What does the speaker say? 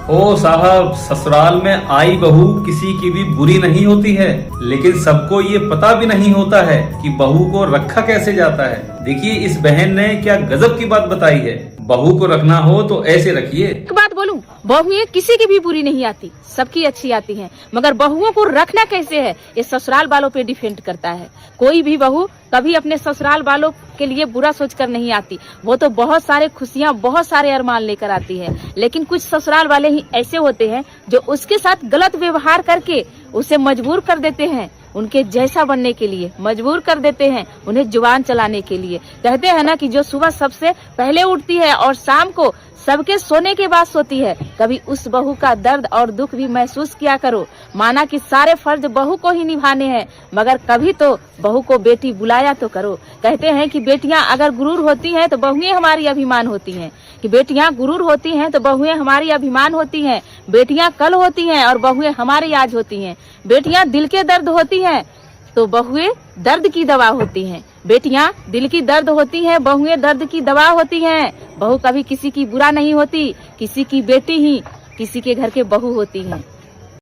ओ साहब, ससुराल में आई बहू किसी की भी बुरी नहीं होती है, लेकिन सबको ये पता भी नहीं होता है कि बहू को रखा कैसे जाता है। देखिए इस बहन ने क्या गजब की बात बताई है। बहू को रखना हो तो ऐसे रखिए। एक बात बोलूं, बहुएं किसी की भी बुरी नहीं आती, सबकी अच्छी आती हैं, मगर बहुओं को रखना कैसे है ये ससुराल वालों पे डिपेंड करता है। कोई भी बहू कभी अपने ससुराल वालों के लिए बुरा सोचकर नहीं आती, वो तो बहुत सारे खुशियां, बहुत सारे अरमान लेकर आती है। लेकिन कुछ ससुराल वाले ही ऐसे होते हैं जो उसके साथ गलत व्यवहार करके उसे मजबूर कर देते हैं, उनके जैसा बनने के लिए मजबूर कर देते हैं, उन्हें जुबान चलाने के लिए। कहते हैं ना कि जो सुबह सबसे पहले उठती है और शाम को सबके सोने के बाद सोती है, कभी उस बहू का दर्द और दुख भी महसूस किया करो। माना कि सारे फर्ज बहू को ही निभाने हैं, मगर कभी तो बहू को बेटी बुलाया तो करो। कहते हैं कि बेटियां अगर गुरूर होती हैं तो बहुएं हमारी अभिमान होती हैं, कि बेटियां गुरूर होती हैं तो बहुएं हमारी अभिमान होती हैं। बेटियां कल होती हैं और बहुएं हमारी आज होती हैं। बेटियां दिल के दर्द होती हैं तो बहुएं दर्द की दवा होती हैं। बेटियां दिल की दर्द होती हैं, बहुएं दर्द की दवा होती हैं। बहू कभी किसी की बुरा नहीं होती, किसी की बेटी ही किसी के घर के बहू होती हैं।